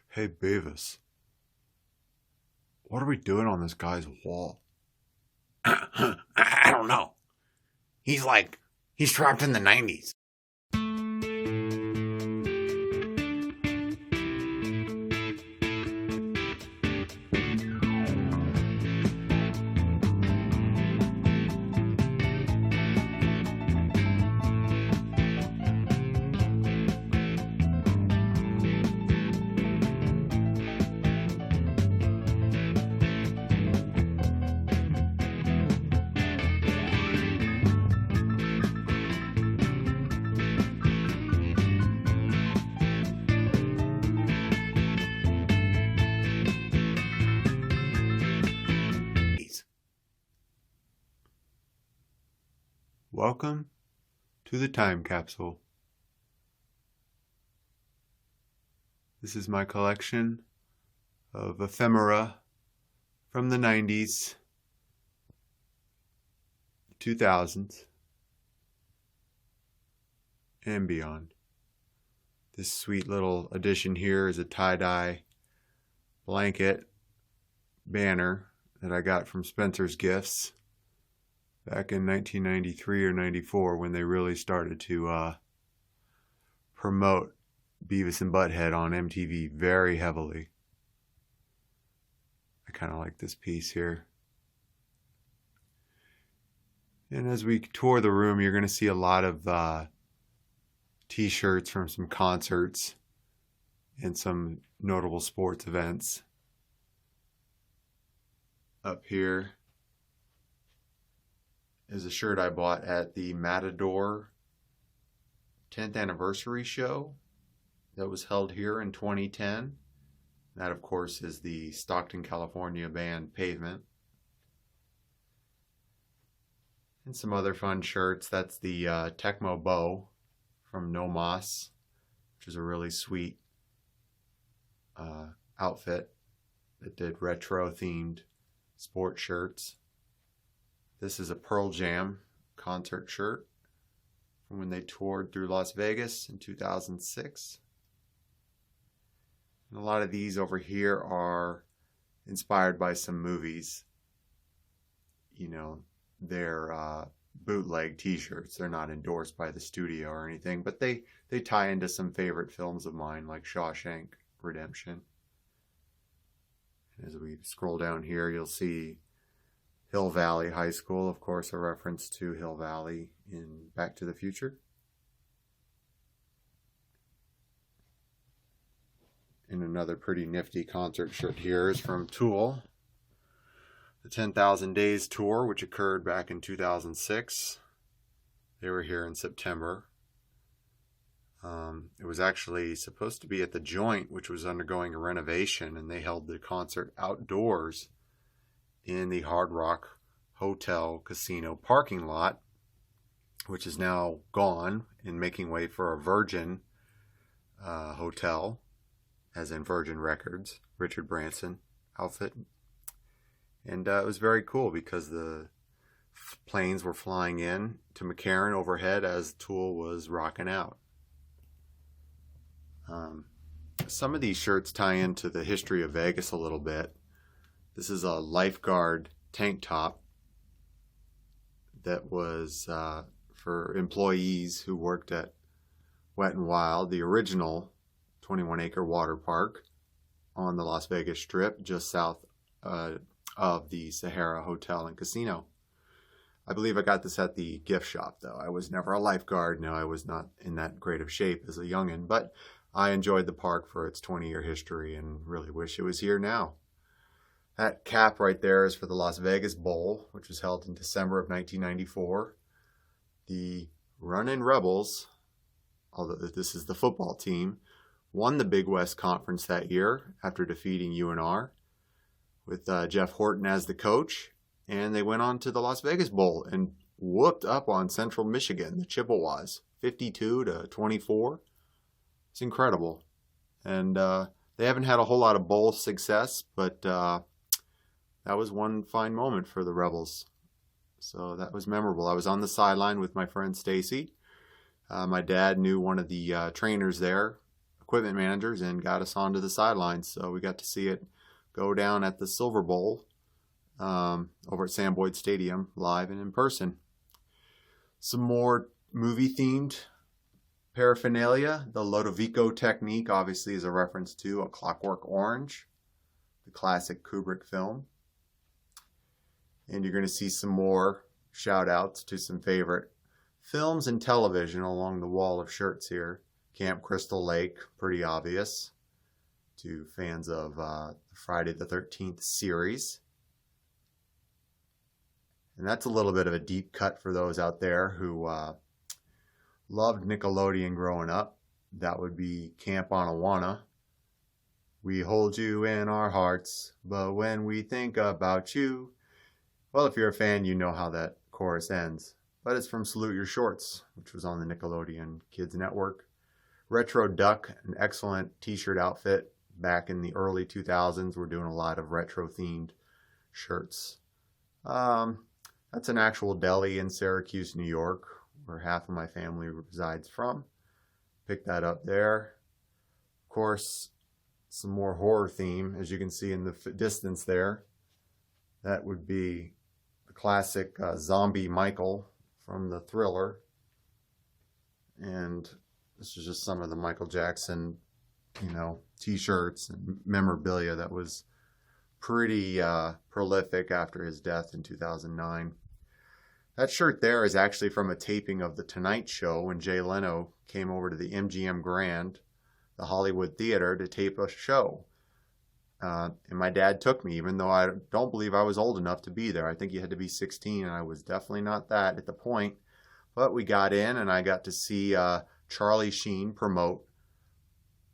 Hey, Beavis, what are we doing on this guy's wall? I don't know. He's trapped in the 90s. Welcome to the time capsule. This is my collection of ephemera from the 90s, 2000s, and beyond. This sweet little addition here is a tie-dye blanket banner that I got from Spencer's Gifts back in 1993 or 94 when they really started to promote Beavis and Butthead on MTV very heavily. I kind of like this piece here. And as we tour the room, you're going to see a lot of T-shirts from some concerts and some notable sports events. Up here is a shirt I bought at the Matador 10th anniversary show that was held here in 2010. That, of course, is the Stockton, California band Pavement. And some other fun shirts. That's the Tecmo Bow from No Mas, which is a really sweet outfit that did retro-themed sport shirts. This is a Pearl Jam concert shirt from when they toured through Las Vegas in 2006. And a lot of these over here are inspired by some movies. You know, they're bootleg T-shirts. They're not endorsed by the studio or anything, but they tie into some favorite films of mine like Shawshank Redemption. As we scroll down here, you'll see Hill Valley High School, of course, a reference to Hill Valley in Back to the Future. And another pretty nifty concert shirt here is from Tool, the 10,000 Days Tour, which occurred back in 2006. They were here in September. It was actually supposed to be at the Joint, which was undergoing a renovation, and they held the concert outdoors in the Hard Rock Hotel Casino parking lot, which is now gone and making way for a Virgin hotel, as in Virgin Records, Richard Branson outfit. And it was very cool because the planes were flying in to McCarran overhead as Tool was rocking out. Some of these shirts tie into the history of Vegas a little bit. This is a lifeguard tank top that was for employees who worked at Wet n Wild, the original 21-acre water park on the Las Vegas Strip, just south of the Sahara Hotel and Casino. I believe I got this at the gift shop, though. I was never a lifeguard. No, I was not in that great of shape as a youngin', but I enjoyed the park for its 20-year history and really wish it was here now. That cap right there is for the Las Vegas Bowl, which was held in December of 1994. The Runnin' Rebels, although this is the football team, won the Big West Conference that year after defeating UNR with Jeff Horton as the coach. And they went on to the Las Vegas Bowl and whooped up on Central Michigan, the Chippewas, 52-24. It's incredible. And they haven't had a whole lot of bowl success, but that was one fine moment for the Rebels. So that was memorable. I was on the sideline with my friend Stacy. My dad knew one of the trainers there. Of equipment managers and got us onto the sidelines. So we got to see it go down at the Silver Bowl over at Sam Boyd Stadium, live and in person. Some more movie-themed paraphernalia. The Ludovico technique obviously is a reference to A Clockwork Orange, the classic Kubrick film. And you're going to see some more shout-outs to some favorite films and television along the wall of shirts here. Camp Crystal Lake, pretty obvious to fans of the Friday the 13th series. And that's a little bit of a deep cut for those out there who loved Nickelodeon growing up. That would be Camp Anawana. We hold you in our hearts, but when we think about you. Well, if you're a fan, you know how that chorus ends. But it's from Salute Your Shorts, which was on the Nickelodeon Kids Network. Retro Duck, an excellent t-shirt outfit. Back in the early 2000s, we're doing a lot of retro-themed shirts. That's an actual deli in Syracuse, New York, where half of my family resides from. Picked that up there. Of course, some more horror theme, as you can see in the distance there. That would be the classic zombie Michael from the Thriller. And this is just some of the Michael Jackson, t-shirts and memorabilia that was pretty prolific after his death in 2009. That shirt there is actually from a taping of The Tonight Show when Jay Leno came over to the MGM Grand, the Hollywood Theater, to tape a show. And my dad took me, even though I don't believe I was old enough to be there. I think you had to be 16, and I was definitely not that at the point. But we got in, and I got to see Charlie Sheen promote.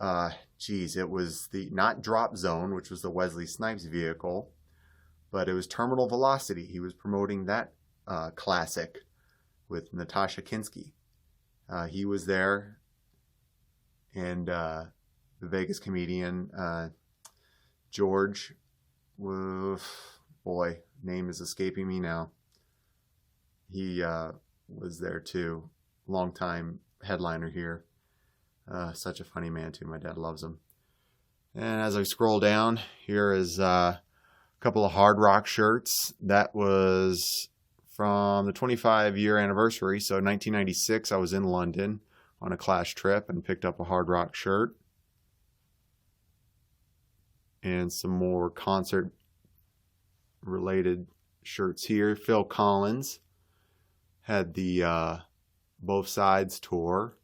It was not Drop Zone, which was the Wesley Snipes vehicle, but it was Terminal Velocity. He was promoting that classic with Natasha Kinski. He was there, and the Vegas comedian George, name is escaping me now. He was there too, longtime headliner here. Such a funny man too. My dad loves him. And as I scroll down, here is a couple of Hard Rock shirts. That was from the 25-year anniversary. So 1996, I was in London on a Clash trip and picked up a Hard Rock shirt. And some more concert-related shirts here. Phil Collins had the Both Sides tour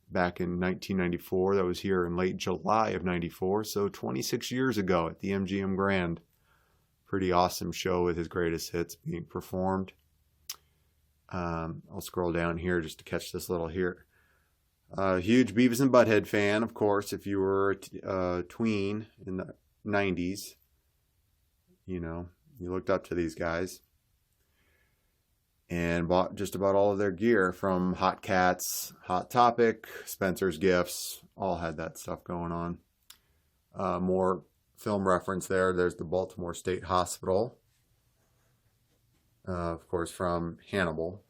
back in 1994. That was here in late July of 94, so 26 years ago at the MGM Grand. Pretty awesome show with his greatest hits being performed. I'll scroll down here just to catch this little here. Huge Beavis and Butthead fan, of course, if you were a tween in the 90s. You looked up to these guys. And bought just about all of their gear from Hot Cats, Hot Topic, Spencer's Gifts, all had that stuff going on. More film reference there. There's the Baltimore State Hospital, of course, from Hannibal.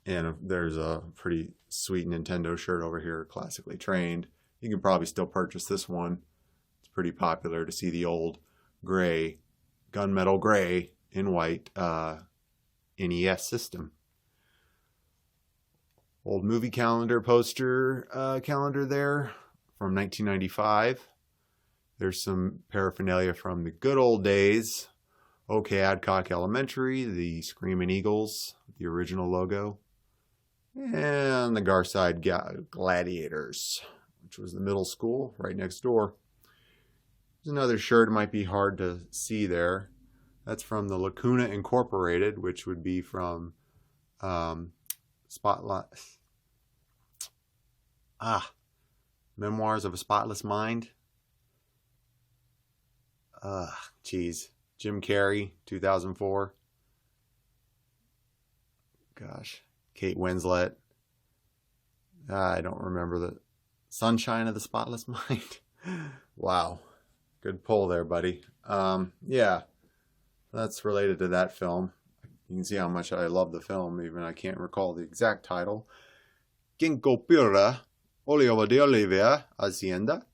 And there's a pretty sweet Nintendo shirt over here, Classically Trained. You can probably still purchase this one. It's pretty popular to see the old gray, gunmetal gray, in white NES system. Old movie calendar poster calendar there from 1995. There's some paraphernalia from the good old days. OK Adcock Elementary, the Screaming Eagles, the original logo. And the Garside Gladiators, which was the middle school right next door. There's another shirt, it might be hard to see there. That's from the Lacuna Incorporated, which would be from Memoirs of a Spotless Mind. Jim Carrey, 2004. Gosh, Kate Winslet. I don't remember the Sunshine of the Spotless Mind. Wow, good pull there, buddy. Yeah. That's related to that film. You can see how much I love the film, even I can't recall the exact title. Ginkgo Pura Olio de Oliva Hacienda.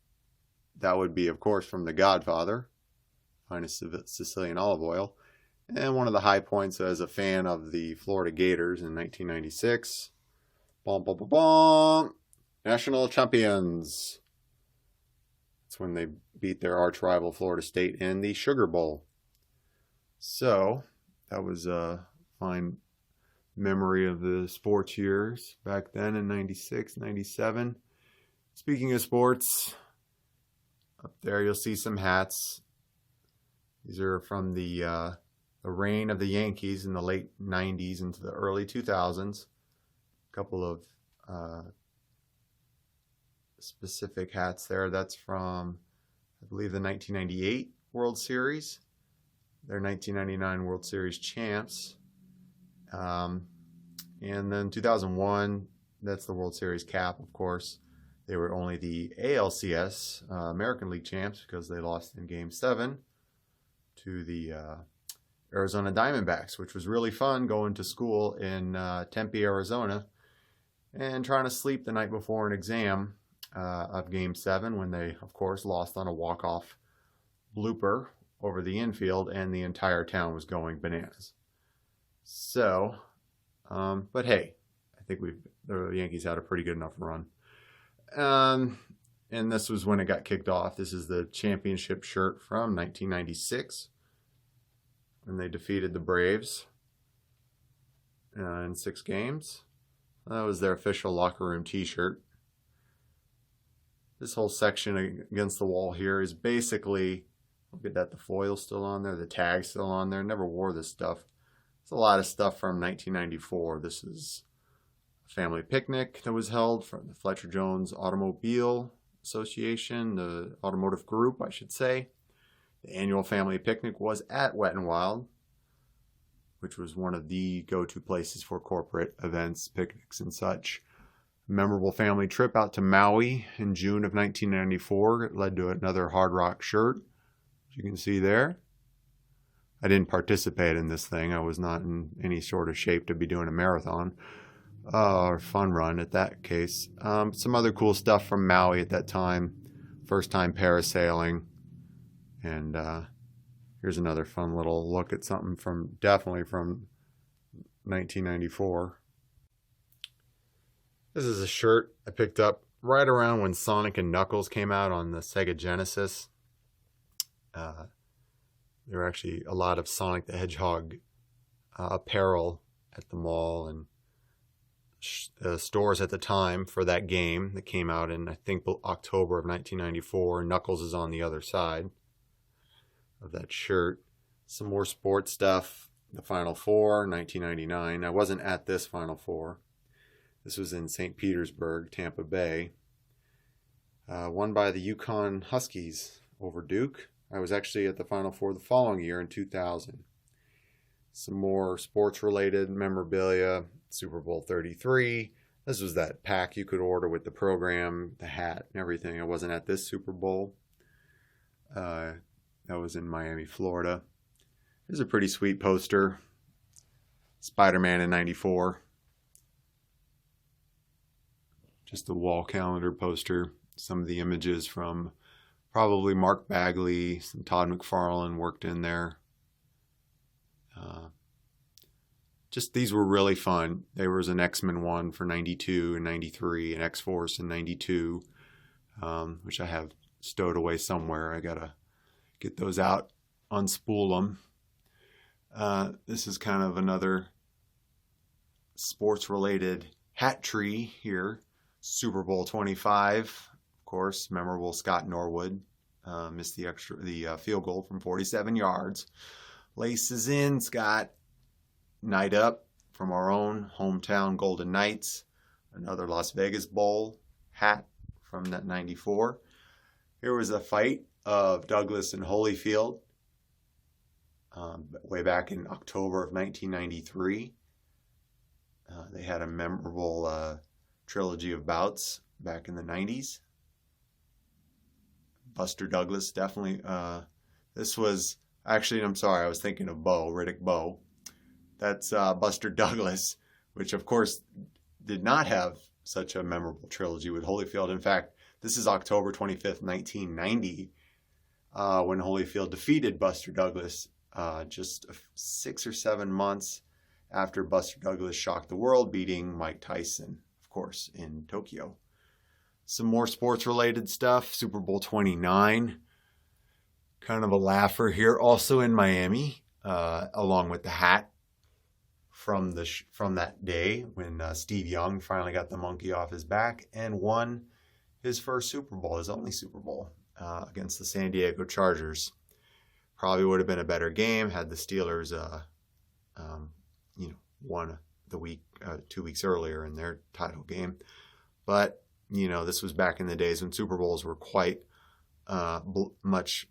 That would be, of course, from The Godfather, finest Sicilian olive oil. And one of the high points as a fan of the Florida Gators in 1996. Bom, bom, bom, bom. National champions. That's when they beat their arch rival Florida State in the Sugar Bowl. So that was a fine memory of the sports years back then in 96, 97. Speaking of sports, up there you'll see some hats. These are from the reign of the Yankees in the late 90s into the early 2000s. A couple of specific hats there. That's from, I believe, the 1998 World Series. They're 1999 World Series champs. And then 2001, that's the World Series cap, of course. They were only the ALCS, American League champs, because they lost in Game 7 to the Arizona Diamondbacks, which was really fun going to school in Tempe, Arizona, and trying to sleep the night before an exam of Game 7 when they, of course, lost on a walk-off blooper over the infield, and the entire town was going bananas. So, but hey, I think the Yankees had a pretty good enough run. And this was when it got kicked off. This is the championship shirt from 1996. And they defeated the Braves in 6 games. That was their official locker room t-shirt. This whole section against the wall here is basically, look at that, the foil's still on there, the tag's still on there. Never wore this stuff. It's a lot of stuff from 1994. This is a family picnic that was held from the Fletcher Jones Automobile Association, the automotive group, I should say. The annual family picnic was at Wet n Wild, which was one of the go-to places for corporate events, picnics, and such. Memorable family trip out to Maui in June of 1994. It led to another Hard Rock shirt, as you can see there. I didn't participate in this thing. I was not in any sort of shape to be doing a marathon or fun run at that case. Some other cool stuff from Maui at that time. First time parasailing. And here's another fun little look at something definitely from 1994. This is a shirt I picked up right around when Sonic and Knuckles came out on the Sega Genesis. There were actually a lot of Sonic the Hedgehog apparel at the mall and stores at the time for that game that came out in, I think, October of 1994. Knuckles is on the other side of that shirt. Some more sports stuff. The Final Four, 1999. I wasn't at this Final Four. This was in St. Petersburg, Tampa Bay. Won by the Yukon Huskies over Duke. I was actually at the Final Four the following year in 2000. Some more sports-related memorabilia. Super Bowl 33. This was that pack you could order with the program, the hat, and everything. I wasn't at this Super Bowl. That was in Miami, Florida. Here's a pretty sweet poster. Spider-Man in 94. Just a wall calendar poster. Some of the images from probably Mark Bagley, some Todd McFarlane worked in there. Just these were really fun. There was an X-Men one for 92 and 93, an X-Force in 92, which I have stowed away somewhere. I gotta get those out, unspool them. This is kind of another sports-related hat tree here. Super Bowl 25, of course, memorable Scott Norwood. Missed the field goal from 47 yards. Laces in, Scott. Night up from our own hometown Golden Knights. Another Las Vegas Bowl hat from that 94. Here was a fight of Douglas and Holyfield way back in October of 1993. They had a memorable trilogy of bouts back in the 90s. Buster Douglas, definitely. This was, actually, I'm sorry, I was thinking of Riddick Bowe. That's Buster Douglas, which of course did not have such a memorable trilogy with Holyfield. In fact, this is October 25th, 1990, when Holyfield defeated Buster Douglas just 6 or 7 months after Buster Douglas shocked the world, beating Mike Tyson, of course, in Tokyo. Some more sports-related stuff. Super Bowl 29, kind of a laugher here, also in Miami, along with the hat from that day when Steve Young finally got the monkey off his back and won his first Super Bowl, his only Super Bowl, against the San Diego Chargers. Probably would have been a better game had the Steelers, won the week 2 weeks earlier in their title game. But this was back in the days when Super Bowls were quite much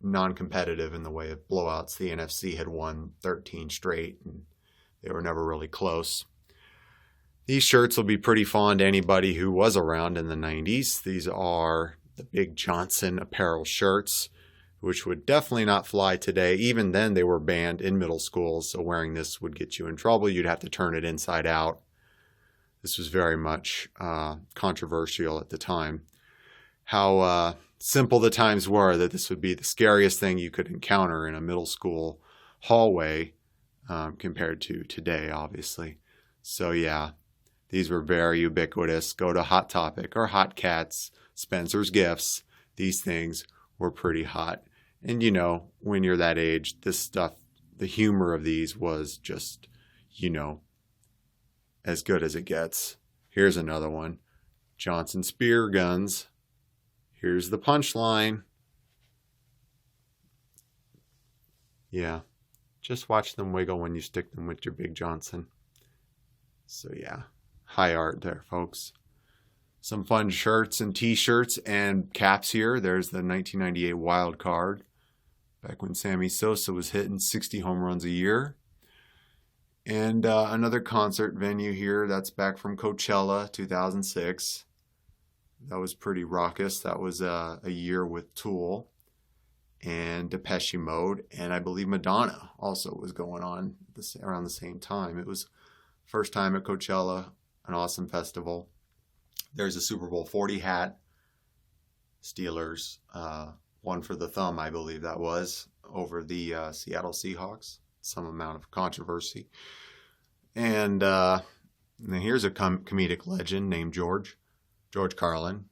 non-competitive in the way of blowouts. The NFC had won 13 straight, and they were never really close. These shirts will be pretty fond to anybody who was around in the 90s. These are the big Johnson Apparel shirts, which would definitely not fly today. Even then, they were banned in middle schools, so wearing this would get you in trouble. You'd have to turn it inside out. This was very much controversial at the time. How simple the times were that this would be the scariest thing you could encounter in a middle school hallway compared to today, obviously. So yeah, these were very ubiquitous. Go to Hot Topic or Hot Cats, Spencer's Gifts. These things were pretty hot. And when you're that age, this stuff, the humor of these was just, as good as it gets. Here's another one. Johnson Spearguns. Here's the punchline. Yeah. Just watch them wiggle when you stick them with your Big Johnson. So yeah, high art there, folks. Some fun shirts and t-shirts and caps here. There's the 1998 wild card, back when Sammy Sosa was hitting 60 home runs a year. And another concert venue here. That's back from Coachella, 2006. That was pretty raucous. That was a year with Tool and Depeche Mode, and I believe Madonna also was going on around the same time. It was first time at Coachella, an awesome festival. There's a Super Bowl 40 hat, Steelers, one for the thumb, I believe that was, over the Seattle Seahawks. Some amount of controversy. And here's a comedic legend named George Carlin,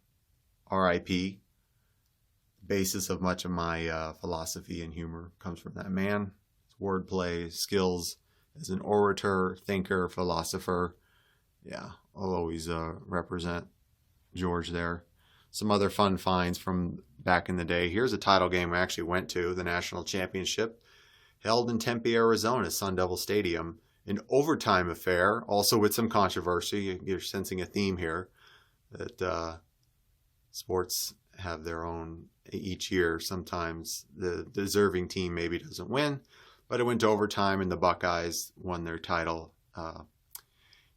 R.I.P. Basis of much of my philosophy and humor comes from that man. His wordplay, skills as an orator, thinker, philosopher. Yeah, I'll always represent George there. Some other fun finds from back in the day. Here's a title game we actually went to, the national championship, held in Tempe, Arizona, Sun Devil Stadium. An overtime affair, also with some controversy. You're sensing a theme here that sports have their own each year. Sometimes the deserving team maybe doesn't win, but it went to overtime and the Buckeyes won their title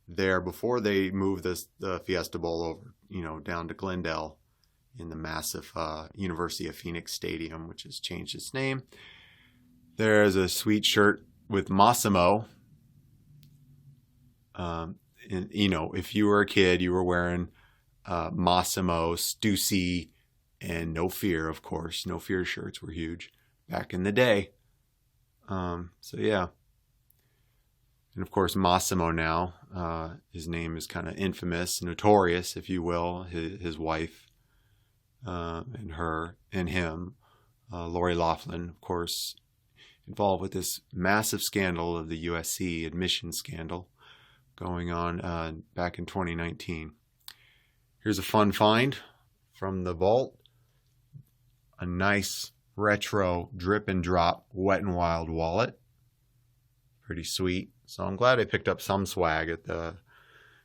there before they moved the Fiesta Bowl over, down to Glendale in the massive University of Phoenix Stadium, which has changed its name. There's a sweet shirt with Massimo. And if you were a kid, you were wearing Massimo, Stussy, and No Fear, of course. No Fear shirts were huge back in the day. So yeah. And of course, Massimo now, his name is kind of infamous, notorious, if you will. His wife and her and him, Lori Loughlin, of course, involved with this massive scandal of the USC admission scandal going on back in 2019. Here's a fun find from the vault. A nice retro drip and drop Wet n Wild wallet. Pretty sweet. So I'm glad I picked up some swag at the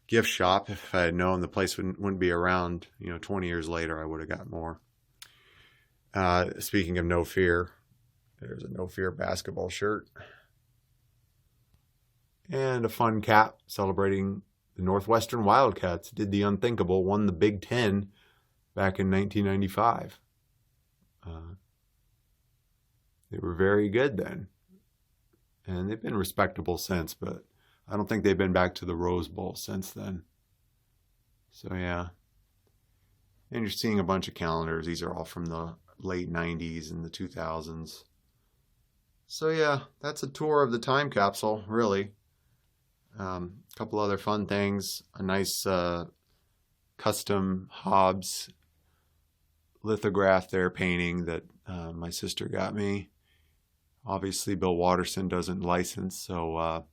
gift shop. If I had known the place wouldn't be around, 20 years later, I would have got more. Speaking of No Fear, there's a No Fear basketball shirt. And a fun cap celebrating the Northwestern Wildcats. Did the unthinkable, won the Big Ten back in 1995. They were very good then. And they've been respectable since, but I don't think they've been back to the Rose Bowl since then. So yeah. And you're seeing a bunch of calendars. These are all from the late 90s and the 2000s. So yeah, that's a tour of the time capsule, really. A couple other fun things. A nice custom Hobbes lithograph there painting that my sister got me. Obviously, Bill Watterson doesn't license, so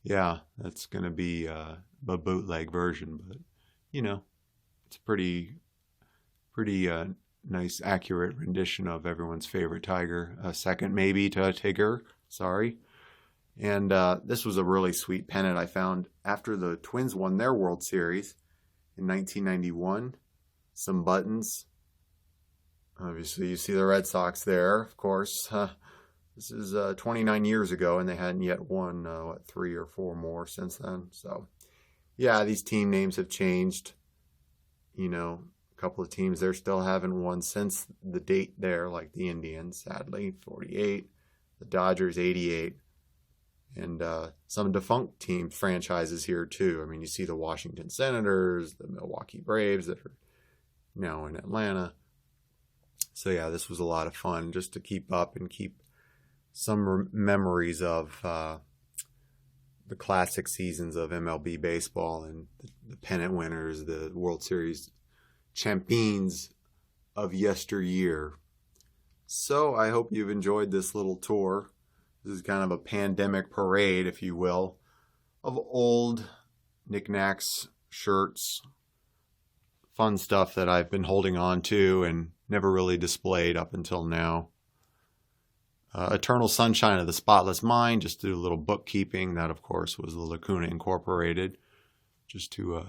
yeah, that's going to be a bootleg version. But, you know, it's pretty nice, accurate rendition of everyone's favorite tiger. Second, maybe, to Tigger. Sorry. And this was a really sweet pennant I found after the Twins won their World Series in 1991. Some buttons. Obviously, you see the Red Sox there, of course. This is 29 years ago, and they hadn't yet won, 3 or 4 more since then. So, yeah, these team names have changed. You know, a couple of teams there still haven't won since the date there, like the Indians, sadly, 48. The Dodgers, 88. And some defunct team franchises here, too. I mean, you see the Washington Senators, the Milwaukee Braves that are now in Atlanta. So, yeah, this was a lot of fun just to keep up and keep some memories of the classic seasons of MLB baseball and the pennant winners, the World Series champions of yesteryear. So I hope you've enjoyed this little tour. This is kind of a pandemic parade, if you will, of old knickknacks, shirts, fun stuff that I've been holding on to and never really displayed up until now. Eternal Sunshine of the Spotless Mind, just do a little bookkeeping. That, of course, was the Lacuna Incorporated, just to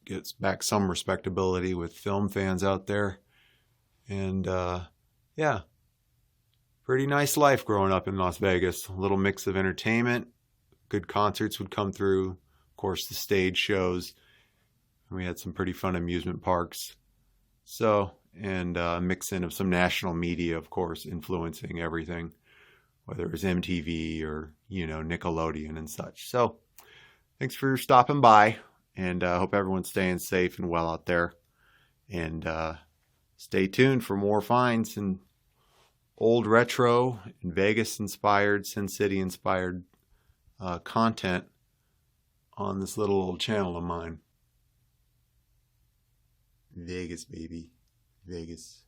get back some respectability with film fans out there. And, yeah, pretty nice life growing up in Las Vegas. A little mix of entertainment. Good concerts would come through. Of course, the stage shows. We had some pretty fun amusement parks. So, and a mix in of some national media, of course, influencing everything, whether it was MTV or, Nickelodeon and such. So, thanks for stopping by, and I hope everyone's staying safe and well out there. And stay tuned for more finds and old retro and Vegas-inspired, Sin City-inspired content on this little old channel of mine. Vegas, baby. Vegas.